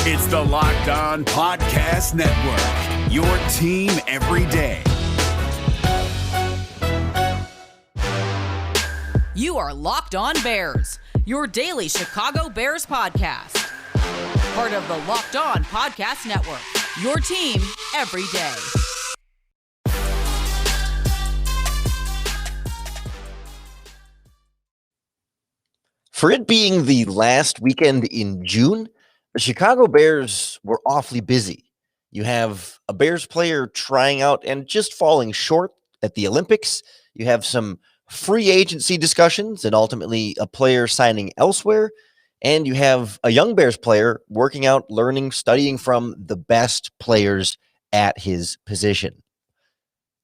It's the Locked On Podcast Network, your team every day. You are Locked On Bears, your daily Chicago Bears podcast. Part of the Locked On Podcast Network, your team every day. For it being the last weekend in June, the Chicago Bears were awfully busy. You have a Bears player trying out and just falling short at the Olympics. You have some free agency discussions and ultimately a player signing elsewhere. And you have a young Bears player working out, learning, studying from the best players at his position.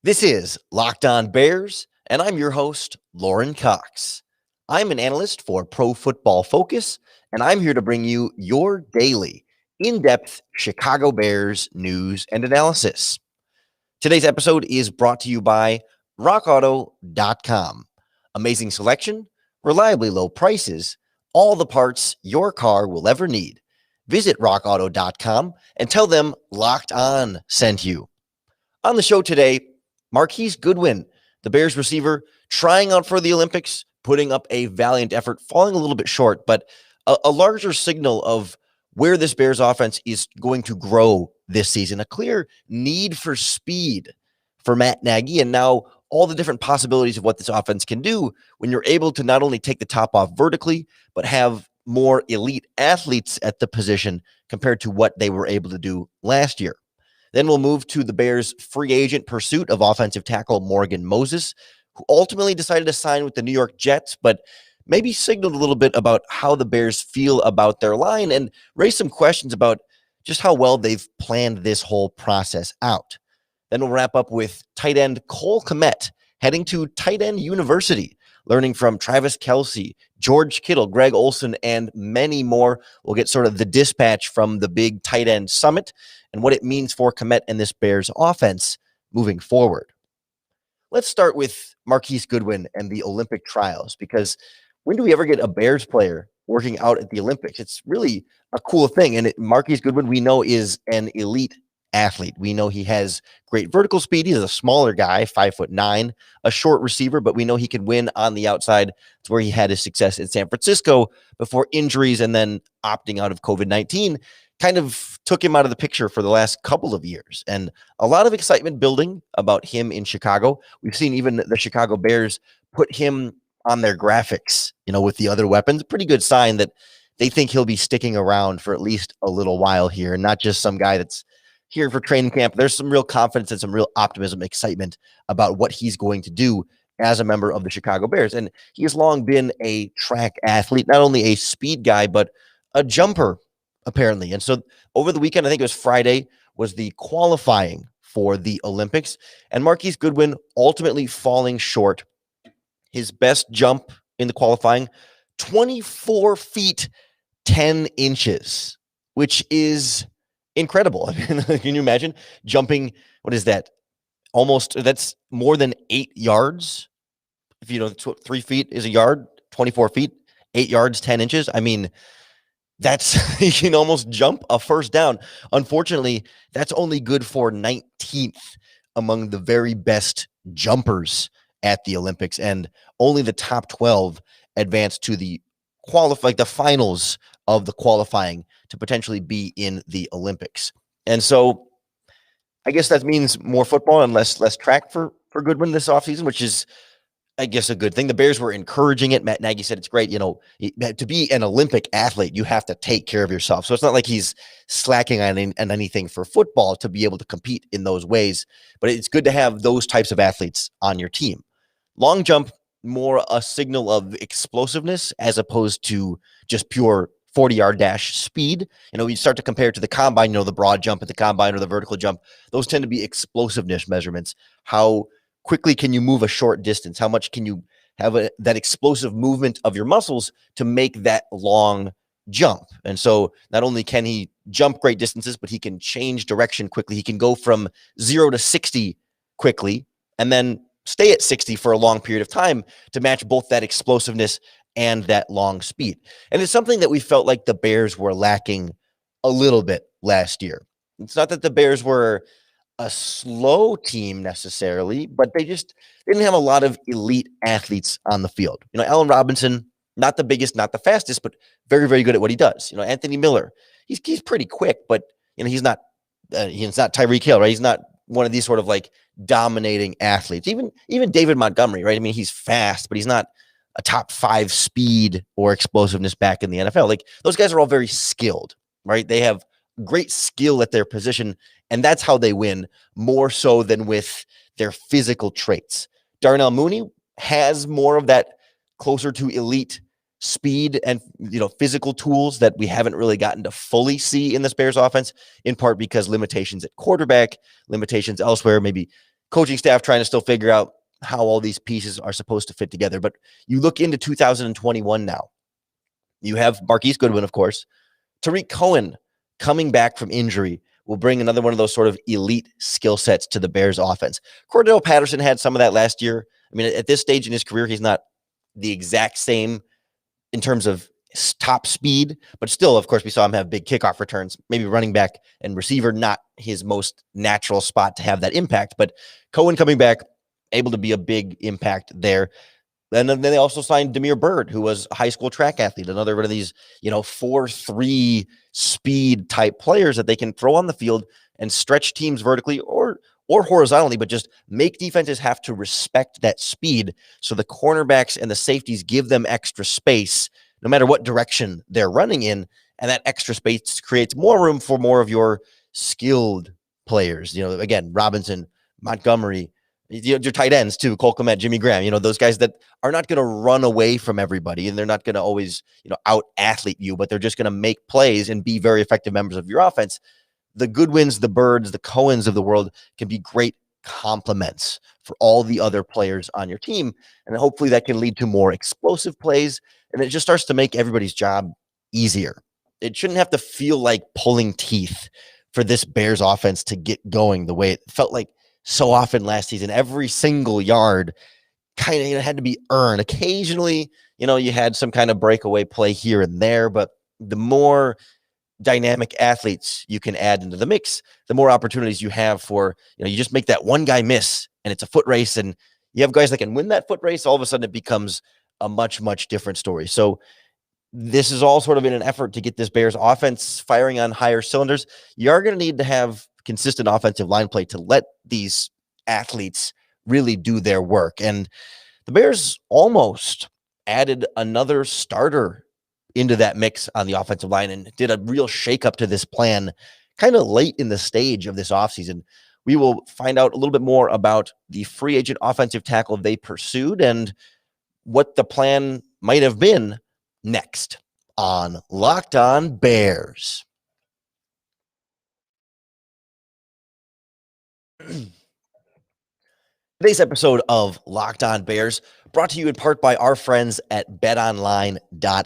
This is Locked On Bears, and I'm your host, Lorin Cox. I'm an analyst for Pro Football Focus, and I'm here to bring you your daily, in-depth Chicago Bears news and analysis. Today's episode is brought to you by RockAutocom. Amazing selection, reliably low prices, all the parts your car will ever need. Visit RockAuto.com and tell them Locked On sent you. On the show today, Marquise Goodwin, the Bears receiver, trying out for the Olympics, putting up a valiant effort, falling a little bit short, but a larger signal of where this Bears offense is going to grow this season. A clear need for speed for Matt Nagy, and now all the different possibilities of what this offense can do when you're able to not only take the top off vertically, but have more elite athletes at the position compared to what they were able to do last year. Then we'll move to the Bears' free agent pursuit of offensive tackle Morgan Moses, who ultimately decided to sign with the New York Jets, but maybe signaled a little bit about how the Bears feel about their line and raised some questions about just how well they've planned this whole process out. Then we'll wrap up with tight end Cole Kmet heading to tight end university, learning from Travis Kelce, George Kittle, Greg Olsen, and many more. We'll get sort of the dispatch from the big tight end summit and what it means for Kmet and this Bears offense moving forward. Let's start with Marquise Goodwin and the Olympic trials, because when do we ever get a Bears player working out at the Olympics? It's really a cool thing. And Marquise Goodwin, we know, is an elite athlete. We know he has great vertical speed. He's a smaller guy, 5'9", a short receiver, but we know he can win on the outside. It's where he had his success in San Francisco before injuries and then opting out of COVID-19 kind of took him out of the picture for the last couple of years. And a lot of excitement building about him in Chicago. We've seen even the Chicago Bears put him on their graphics, with the other weapons. Pretty good sign that they think he'll be sticking around for at least a little while here, and not just some guy that's here for training camp. There's some real confidence and some real optimism, excitement about what he's going to do as a member of the Chicago Bears. And he has long been a track athlete, not only a speed guy, but a jumper, apparently. And so over the weekend, I think it was Friday, was the qualifying for the Olympics, and Marquise Goodwin ultimately falling short. His best jump in the qualifying, 24 feet, 10 inches, which is incredible. I mean, can you imagine jumping? What is that? That's more than 8 yards. If 3 feet is a yard, 24 feet, 8 yards, 10 inches. I mean, that's, you can almost jump a first down. Unfortunately, that's only good for 19th among the very best jumpers at the Olympics, and only the top 12 advanced to the finals of the qualifying to potentially be in the Olympics. And so I guess that means more football and less track for Goodwin this offseason, which is, I guess, a good thing. The Bears were encouraging it. Matt Nagy said it's great. To be an Olympic athlete, you have to take care of yourself. So it's not like he's slacking on anything for football to be able to compete in those ways. But it's good to have those types of athletes on your team. Long jump, more a signal of explosiveness as opposed to just pure 40-yard dash speed. You start to compare it to the combine, the broad jump at the combine or the vertical jump. Those tend to be explosiveness measurements. How quickly can you move a short distance? How much can you have that explosive movement of your muscles to make that long jump? And so not only can he jump great distances, but he can change direction quickly. He can go from 0 to 60 quickly and then stay at 60 for a long period of time to match both that explosiveness and that long speed. And it's something that we felt like the Bears were lacking a little bit last year. It's not that the Bears were a slow team necessarily, but they didn't have a lot of elite athletes on the field. Allen Robinson, not the biggest, not the fastest, but very, very good at what he does. Anthony Miller, he's pretty quick, but he's not Tyreek Hill, right? He's not one of these sort of like dominating athletes. Even David Montgomery, right? I mean, he's fast, but he's not a top 5 speed or explosiveness back in the NFL. Like, those guys are all very skilled, right? They have great skill at their position, and that's how they win, more so than with their physical traits. Darnell Mooney has more of that closer to elite speed and physical tools that we haven't really gotten to fully see in this Bears offense, in part because limitations at quarterback, limitations elsewhere, maybe coaching staff trying to still figure out how all these pieces are supposed to fit together. But you look into 2021 now. You have Marquise Goodwin, of course. Tariq Cohen coming back from injury will bring another one of those sort of elite skill sets to the Bears offense. Cordell Patterson had some of that last year. I mean, at this stage in his career, he's not the exact same in terms of top speed, but still, of course, we saw him have big kickoff returns, maybe running back and receiver, not his most natural spot to have that impact. But Cohen coming back, able to be a big impact there. And then they also signed Damiere Byrd, who was a high school track athlete, another one of these, 4-3 speed type players that they can throw on the field and stretch teams vertically or horizontally, but just make defenses have to respect that speed. So the cornerbacks and the safeties give them extra space, no matter what direction they're running in. And that extra space creates more room for more of your skilled players. Again, Robinson, Montgomery, your tight ends too, Cole Kmet, Jimmy Graham, those guys that are not going to run away from everybody, and they're not going to always, out athlete you, but they're just going to make plays and be very effective members of your offense. The Goodwins, the Birds, the Cohens of the world can be great complements for all the other players on your team. And hopefully that can lead to more explosive plays, and it just starts to make everybody's job easier. It shouldn't have to feel like pulling teeth for this Bears offense to get going the way it felt like so often last season. Every single yard kind of had to be earned. Occasionally, you had some kind of breakaway play here and there, but the more dynamic athletes you can add into the mix, the more opportunities you have for, you just make that one guy miss and it's a foot race, and you have guys that can win that foot race. All of a sudden it becomes a much, much different story. So this is all sort of in an effort to get this Bears offense firing on higher cylinders. You are going to need to have consistent offensive line play to let these athletes really do their work. And the Bears almost added another starter into that mix on the offensive line and did a real shakeup to this plan kind of late in the stage of this offseason. We will find out a little bit more about the free agent offensive tackle they pursued and what the plan might have been next on Locked On Bears. Today's episode of Locked On Bears brought to you in part by our friends at BetOnline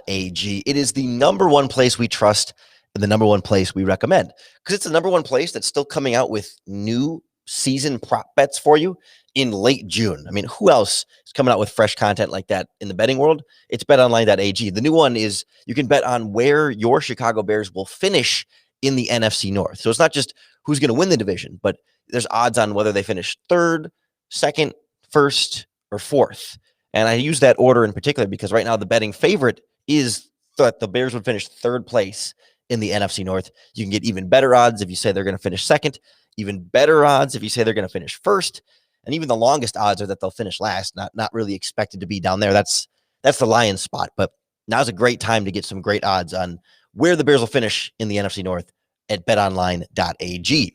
AG. It is the number one place we trust and the number one place we recommend, because it's the number one place that's still coming out with new season prop bets for you in late June. I mean, who else is coming out with fresh content like that in the betting world? It's BetOnline AG. The new one is you can bet on where your Chicago Bears will finish in the NFC North. So it's not just who's going to win the division, but there's odds on whether they finish third, second, first, or fourth. And I use that order in particular because right now the betting favorite is that the Bears would finish third place in the NFC North. You can get even better odds if you say they're going to finish second, even better odds if you say they're going to finish first, and even the longest odds are that they'll finish last, not really expected to be down there. That's the Lions spot, but now's a great time to get some great odds on where the Bears will finish in the NFC North at betonline.ag.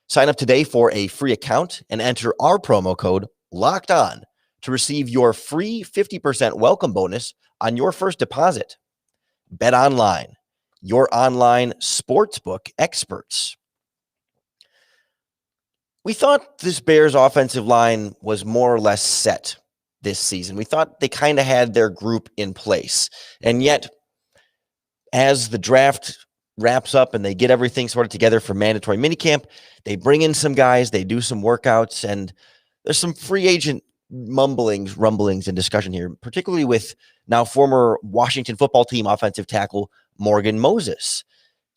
Sign up today for a free account and enter our promo code Locked On to receive your free 50% welcome bonus on your first deposit. BetOnline, your online sportsbook experts. We thought this Bears offensive line was more or less set this season. We thought they kind of had their group in place. And yet, as the draft wraps up and they get everything sorted together for mandatory minicamp, they bring in some guys, they do some workouts, and there's some free agent rumblings, and discussion here, particularly with now former Washington football team offensive tackle Morgan Moses.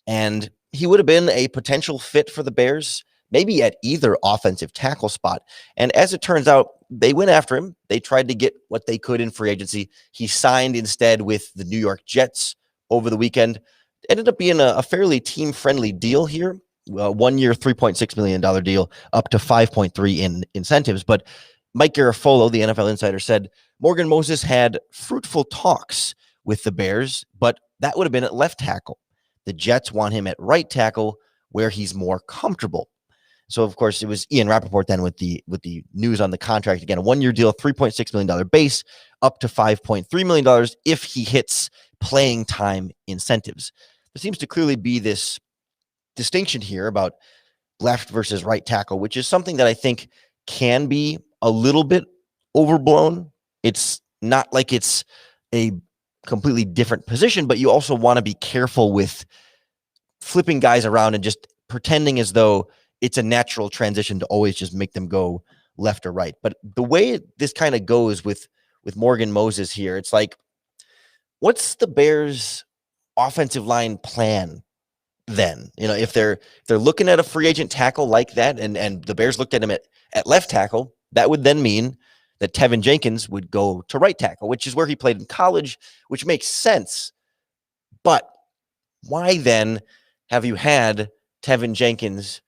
And he would have been a potential fit for the Bears, maybe at either offensive tackle spot. And as it turns out, they went after him. They tried to get what they could in free agency. He signed instead with the New York Jets over the weekend. Ended up being a fairly team-friendly deal here. 1 year, $3.6 million deal, up to 5.3 in incentives. But Mike Garafolo, the NFL insider, said Morgan Moses had fruitful talks with the Bears, but that would have been at left tackle. The Jets want him at right tackle, where he's more comfortable. So, of course, it was Ian Rappaport then with the news on the contract. Again, a 1 year deal, $3.6 million base, up to $5.3 million if he hits playing time incentives. There seems to clearly be this distinction here about left versus right tackle, which is something that I think can be a little bit overblown. It's not like it's a completely different position, but you also want to be careful with flipping guys around and just pretending as though it's a natural transition to always just make them go left or right. But the way this kind of goes with Morgan Moses here, it's like, what's the Bears' offensive line plan then? You know, if they're looking at a free agent tackle like that, and the Bears looked at him at left tackle, that would then mean that Tevin Jenkins would go to right tackle, which is where he played in college, which makes sense. But why then have you had Tevin Jenkins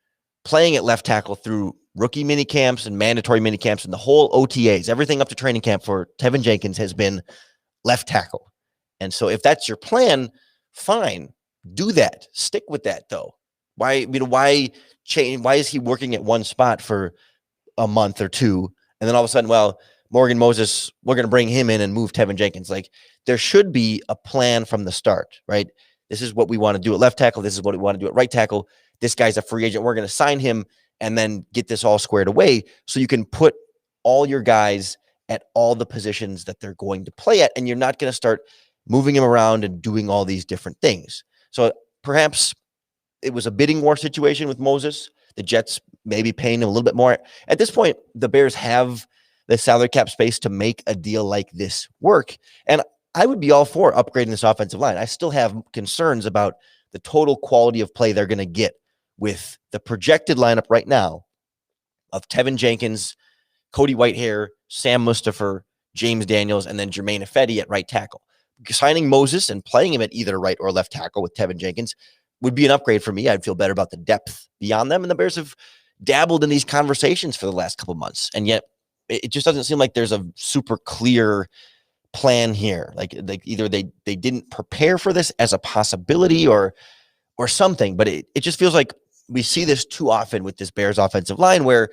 playing at left tackle through rookie mini camps and mandatory mini camps and the whole OTAs, everything up to training camp for Tevin Jenkins has been left tackle? And so if that's your plan, fine, do that. Stick with that though. Why change? Why is he working at one spot for a month or two, and then all of a sudden, well, Morgan Moses, we're going to bring him in and move Tevin Jenkins? Like, there should be a plan from the start, right? This is what we want to do at left tackle. This is what we want to do at right tackle. This guy's a free agent. We're going to sign him and then get this all squared away so you can put all your guys at all the positions that they're going to play at, and you're not going to start moving him around and doing all these different things. So perhaps it was a bidding war situation with Moses. The Jets maybe paying him a little bit more. At this point, the Bears have the salary cap space to make a deal like this work. And I would be all for upgrading this offensive line. I still have concerns about the total quality of play they're going to get with the projected lineup right now of Tevin Jenkins, Cody Whitehair, Sam Mustipher, James Daniels, and then Jermaine Ifedi at right tackle. Signing Moses and playing him at either right or left tackle with Tevin Jenkins would be an upgrade for me. I'd feel better about the depth beyond them. And the Bears have dabbled in these conversations for the last couple of months. And yet it just doesn't seem like there's a super clear plan here. Like either they didn't prepare for this as a possibility or something, but it just feels like we see this too often with this Bears offensive line where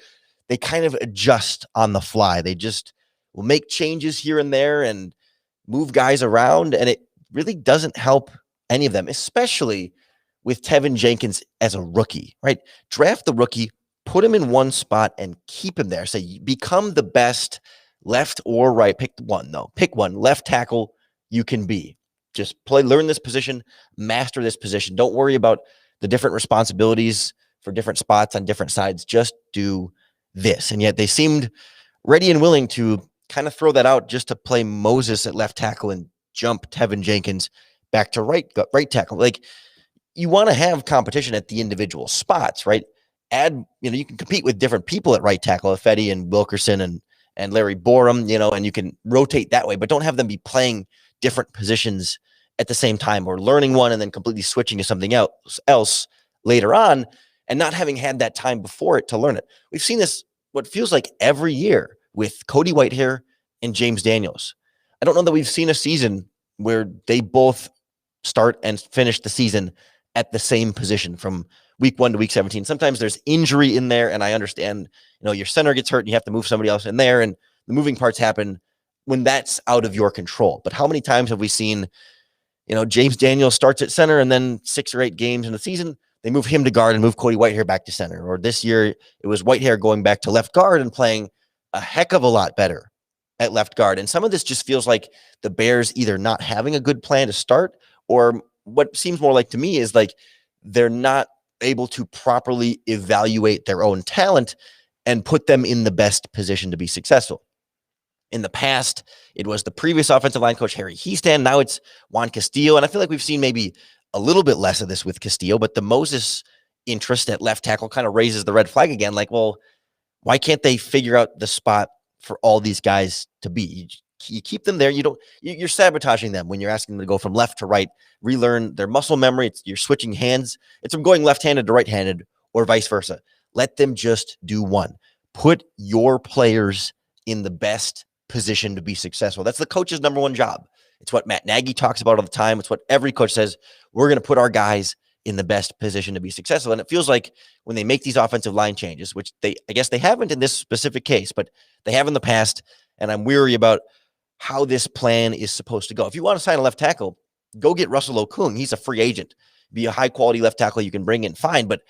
they kind of adjust on the fly. They just will make changes here and there and move guys around. And it really doesn't help any of them, especially with Tevin Jenkins as a rookie, right? Draft the rookie, put him in one spot and keep him there. Say, become the best left or right. Pick one, though. Pick one. Left tackle you can be. Just learn this position, master this position. Don't worry about the different responsibilities for different spots on different sides. Just do this. And yet they seemed ready and willing to kind of throw that out just to play Moses at left tackle and jump Tevin Jenkins back to right tackle. Like, you want to have competition at the individual spots, right? You can compete with different people at right tackle, Ifedi and Wilkerson and Larry Borum, and you can rotate that way, but don't have them be playing different positions at the same time or learning one and then completely switching to something else later on and not having had that time before it to learn it. We've seen this, what feels like every year, with Cody Whitehair and James Daniels. I don't know that we've seen a season where they both start and finish the season at the same position from week 1 to week 17. Sometimes there's injury in there, and I understand, your center gets hurt and you have to move somebody else in there, and the moving parts happen when that's out of your control. But how many times have we seen, James Daniels starts at center and then 6 or 8 games in the season, they move him to guard and move Cody Whitehair back to center. Or this year, it was Whitehair going back to left guard and playing a heck of a lot better at left guard. And some of this just feels like the Bears either not having a good plan to start, or what seems more like to me is like they're not able to properly evaluate their own talent and put them in the best position to be successful. In the past, it was the previous offensive line coach, Harry Hiestand. Now it's Juan Castillo. And I feel like we've seen maybe a little bit less of this with Castillo, but the Moses interest at left tackle kind of raises the red flag again. Like, well, why can't they figure out the spot for all these guys to be? You keep them there. You're sabotaging them when you're asking them to go from left to right, relearn their muscle memory. You're switching hands. It's from going left-handed to right-handed or vice versa. Let them just do one. Put your players in the best position to be successful. That's the coach's number one job. It's what Matt Nagy talks about all the time. It's what every coach says. We're going to put our guys in the best position to be successful. And it feels like when they make these offensive line changes, which I guess they haven't in this specific case, but they have in the past, and I'm weary about how this plan is supposed to go. If you want to sign a left tackle, go get Russell Okung. He's a free agent. Be a high-quality left tackle you can bring in, fine. But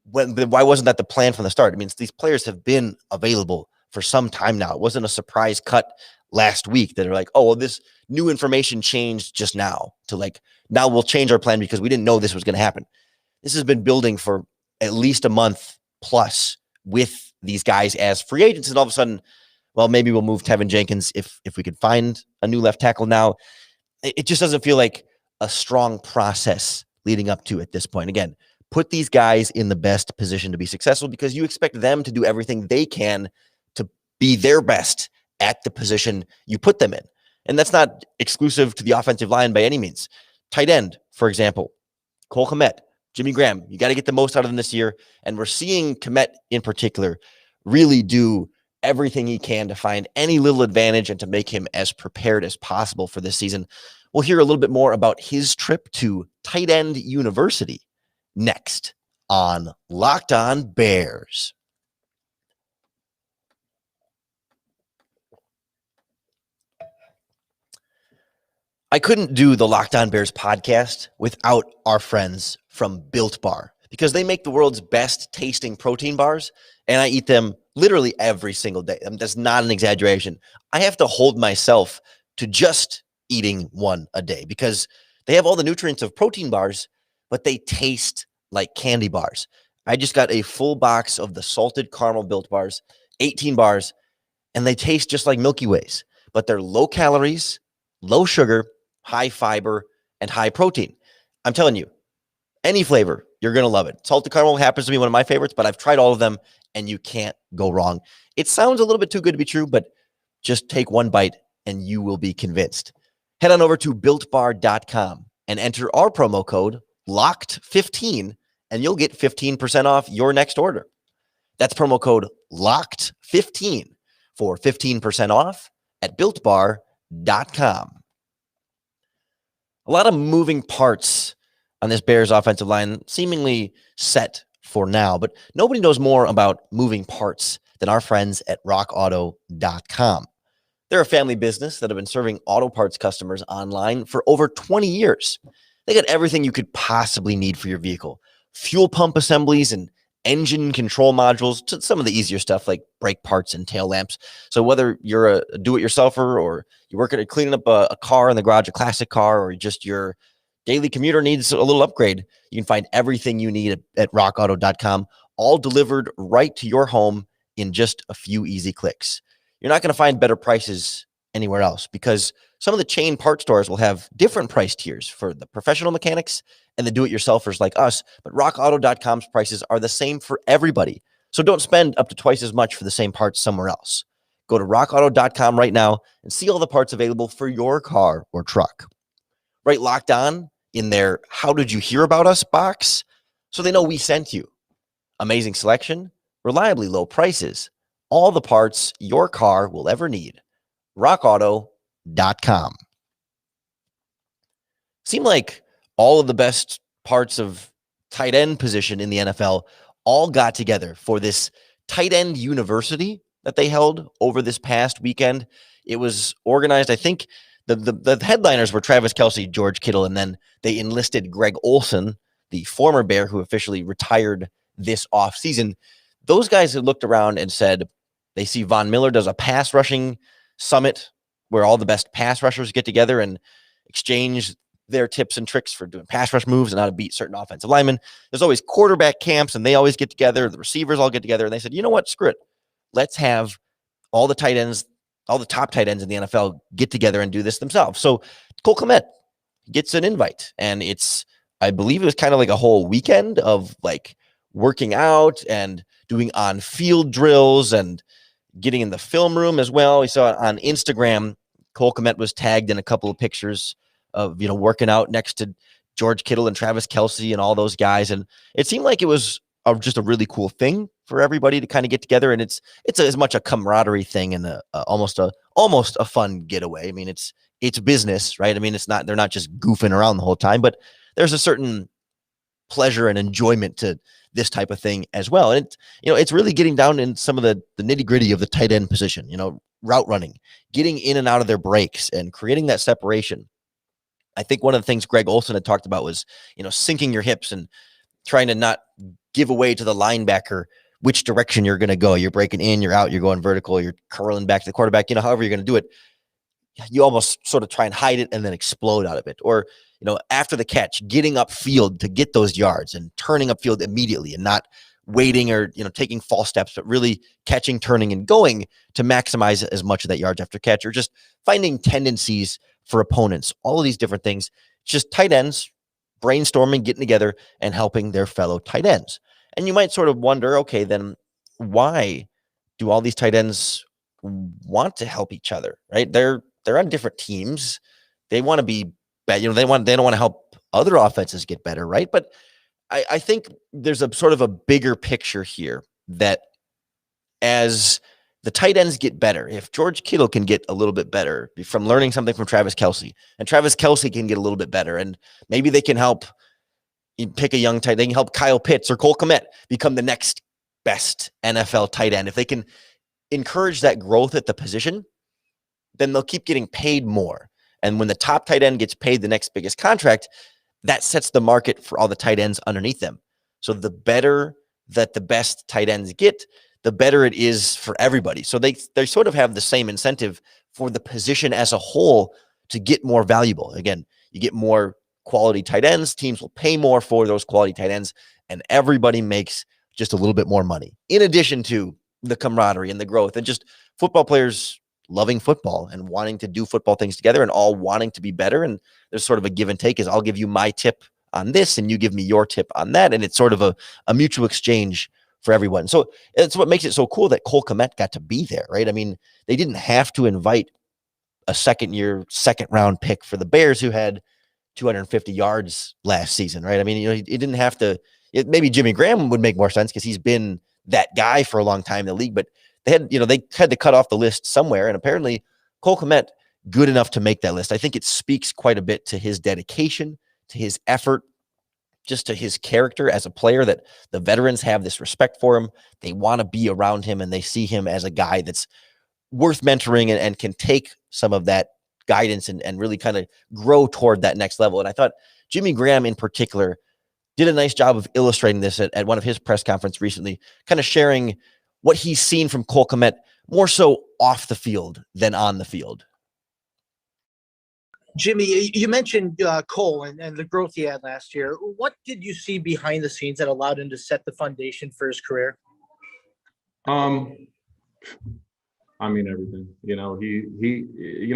why wasn't that the plan from the start? I mean, these players have been available for some time now. It wasn't a surprise cut last week that are like, oh, well, this new information changed just now to like, now we'll change our plan because we didn't know this was going to happen. This has been building for at least a month plus with these guys as free agents. And all of a sudden, well, maybe we'll move Tevin Jenkins if we could find a new left tackle now. It just doesn't feel like a strong process leading up to at this point. Again, put these guys in the best position to be successful because you expect them to do everything they can to be their best at the position you put them in. And that's not exclusive to the offensive line by any means. Tight end, for example, Cole Kmet, Jimmy Graham, you got to get the most out of them this year. And we're seeing Kmet in particular really do everything he can to find any little advantage and to make him as prepared as possible for this season. We'll hear a little bit more about his trip to Tight End University next on Locked On Bears. I couldn't do the Locked On Bears podcast without our friends from Built Bar because they make the world's best tasting protein bars, and I eat them literally every single day. I mean, that's not an exaggeration. I have to hold myself to just eating one a day because they have all the nutrients of protein bars, but they taste like candy bars. I just got a full box of the salted caramel Built Bars, 18 bars, and they taste just like Milky Ways, but they're low calories, low sugar, high fiber, and high protein. I'm telling you, any flavor, you're going to love it. Salted caramel happens to be one of my favorites, but I've tried all of them, and you can't go wrong. It sounds a little bit too good to be true, but just take one bite, and you will be convinced. Head on over to BuiltBar.com and enter our promo code LOCKED15, and you'll get 15% off your next order. That's promo code LOCKED15 for 15% off at BuiltBar.com. A lot of moving parts on this Bears offensive line, seemingly set for now, but nobody knows more about moving parts than our friends at RockAuto.com. They're a family business that have been serving auto parts customers online for over 20 years. They got everything you could possibly need for your vehicle. Fuel pump assemblies and engine control modules to some of the easier stuff like brake parts and tail lamps. So whether you're a do-it-yourselfer or you're working at cleaning up a car in the garage, a classic car, or just your daily commuter needs a little upgrade, you can find everything you need at rockauto.com, all delivered right to your home in just a few easy clicks. You're not going to find better prices anywhere else because some of the chain part stores will have different price tiers for the professional mechanics and the do-it-yourselfers like us, but rockauto.com's prices are the same for everybody. So don't spend up to twice as much for the same parts somewhere else. Go to rockauto.com right now and see all the parts available for your car or truck. Right Locked On in their How Did You Hear About Us box so they know we sent you. Amazing selection, reliably low prices, all the parts your car will ever need. rockauto.com. Seemed like all of the best parts of tight end position in the NFL all got together for this tight end university that they held over this past weekend. It was organized, I think the headliners were Travis Kelce, George Kittle, and then they enlisted Greg Olsen, the former Bear who officially retired this offseason. Those guys had looked around and said they see Von Miller does a pass rushing summit where all the best pass rushers get together and exchange their tips and tricks for doing pass rush moves and how to beat certain offensive linemen. There's always quarterback camps, and they always get together. The receivers all get together, and they said, you know what? Screw it. Let's have all the tight ends, all the top tight ends in the NFL get together and do this themselves. So Cole Kmet gets an invite, and it's I believe it was kind of like a whole weekend of like working out and doing on-field drills and getting in the film room as well. We saw on Instagram, Cole Kmet was tagged in a couple of pictures of, working out next to George Kittle and Travis Kelce and all those guys. And it seemed like it was just a really cool thing for everybody to kind of get together. And it's as much a camaraderie thing and almost a fun getaway. I mean, it's business, right? I mean, they're not just goofing around the whole time, but there's a certain pleasure and enjoyment to this type of thing as well. And it's really getting down in some of the nitty gritty of the tight end position, route running, getting in and out of their breaks and creating that separation. I think one of the things Greg Olsen had talked about was, sinking your hips and trying to not give away to the linebacker which direction you're going to go. You're breaking in, you're out, you're going vertical, you're curling back to the quarterback, however you're going to do it. You almost sort of try and hide it and then explode out of it. Or, after the catch, getting upfield to get those yards and turning upfield immediately and not waiting or, taking false steps, but really catching, turning, and going to maximize as much of that yards after catch, or just finding tendencies for opponents. All of these different things, just tight ends brainstorming, getting together, and helping their fellow tight ends. And you might sort of wonder, okay, then why do all these tight ends want to help each other, right? They're on different teams. They want to be better. They don't want to help other offenses get better, right? But I think there's a sort of a bigger picture here that as the tight ends get better, if George Kittle can get a little bit better from learning something from Travis Kelce, and Travis Kelce can get a little bit better, and maybe they can help pick a young tight end, they can help Kyle Pitts or Cole Kmet become the next best NFL tight end. If they can encourage that growth at the position, then they'll keep getting paid more. And when the top tight end gets paid the next biggest contract, that sets the market for all the tight ends underneath them. So the better that the best tight ends get, the better it is for everybody. So they sort of have the same incentive for the position as a whole to get more valuable. Again, you get more quality tight ends, teams will pay more for those quality tight ends, and everybody makes just a little bit more money, in addition to the camaraderie and the growth and just football players loving football and wanting to do football things together and all wanting to be better. And there's sort of a give and take, is I'll give you my tip on this and you give me your tip on that. And it's sort of a mutual exchange for everyone. So it's what makes it so cool that Cole Kmet got to be there, right? I mean, they didn't have to invite a second round pick for the Bears who had 250 yards last season, right? I mean, he didn't have to. Maybe Jimmy Graham would make more sense because he's been that guy for a long time in the league, but they had to cut off the list somewhere. And apparently Cole Kmet, good enough to make that list. I think it speaks quite a bit to his dedication, to his effort, just to his character as a player, that the veterans have this respect for him. They want to be around him and they see him as a guy that's worth mentoring and can take some of that guidance and really kind of grow toward that next level. And I thought Jimmy Graham in particular did a nice job of illustrating this at one of his press conferences recently, kind of sharing what he's seen from Cole Kmet more so off the field than on the field. Jimmy, you mentioned Cole and the growth he had last year. What did you see behind the scenes that allowed him to set the foundation for his career? I mean, everything.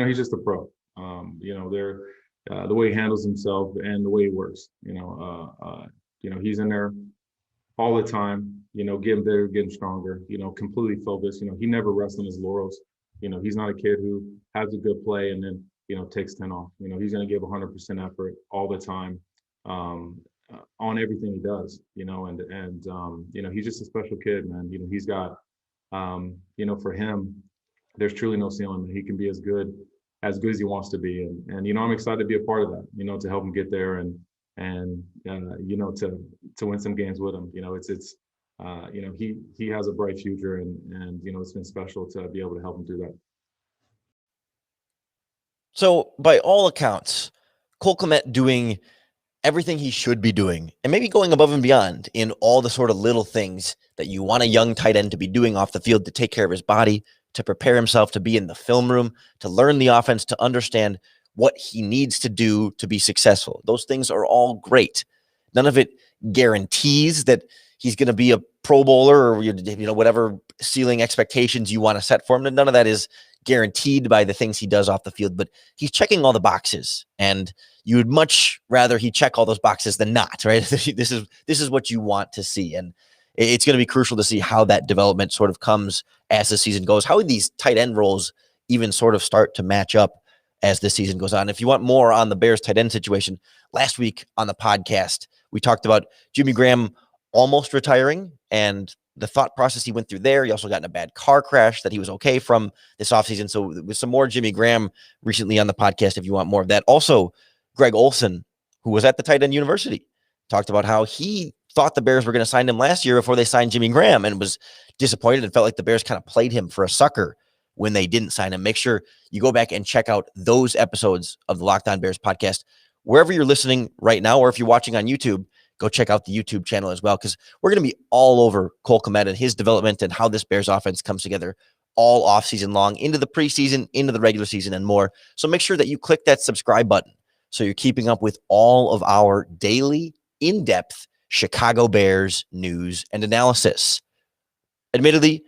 He's just a pro. The way he handles himself and the way he works. He's in there all the time. Getting better, getting stronger. Completely focused. He never rests on his laurels. He's not a kid who has a good play and then takes 10 off. He's going to give 100% effort all the time on everything he does. He's just a special kid, man. He's got, for him, there's truly no ceiling. He can be as good as he wants to be. And I'm excited to be a part of that, to help him get there and to win some games with him. He has a bright future and it's been special to be able to help him do that. So by all accounts, Cole Kmet doing everything he should be doing and maybe going above and beyond in all the sort of little things that you want a young tight end to be doing off the field to take care of his body, to prepare himself to be in the film room, to learn the offense, to understand what he needs to do to be successful. Those things are all great. None of it guarantees that he's going to be a Pro Bowler or whatever ceiling expectations you want to set for him. None of that is guaranteed by the things he does off the field, but he's checking all the boxes, and you would much rather he check all those boxes than not, right? This is what you want to see, and it's going to be crucial to see how that development sort of comes as the season goes, how these tight end roles even sort of start to match up as the season goes on. If you want more on the Bears tight end situation, last week on the podcast, we talked about Jimmy Graham almost retiring and the thought process he went through there. He also got in a bad car crash that he was okay from this offseason. So with some more Jimmy Graham recently on the podcast, if you want more of that. Also, Greg Olsen, who was at the tight end university, talked about how he thought the Bears were going to sign him last year before they signed Jimmy Graham and was disappointed and felt like the Bears kind of played him for a sucker when they didn't sign him. Make sure you go back and check out those episodes of the Locked On Bears podcast, wherever you're listening right now, or if you're watching on YouTube, go check out the YouTube channel as well, because we're going to be all over Cole Kmet and his development and how this Bears offense comes together all offseason long, into the preseason, into the regular season, and more. So make sure that you click that subscribe button so you're keeping up with all of our daily, in-depth Chicago Bears news and analysis. Admittedly,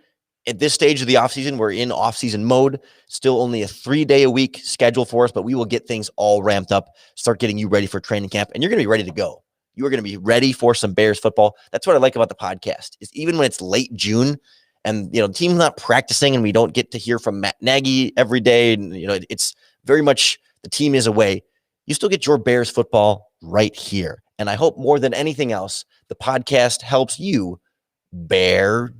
at this stage of the offseason, we're in offseason mode. Still only a 3-day-a-week schedule for us, but we will get things all ramped up, start getting you ready for training camp, and you're going to be ready to go. You are going to be ready for some Bears football. That's what I like about the podcast, is even when it's late June and, the team's not practicing and we don't get to hear from Matt Nagy every day, and, it's very much the team is away, you still get your Bears football right here. And I hope more than anything else, the podcast helps you bear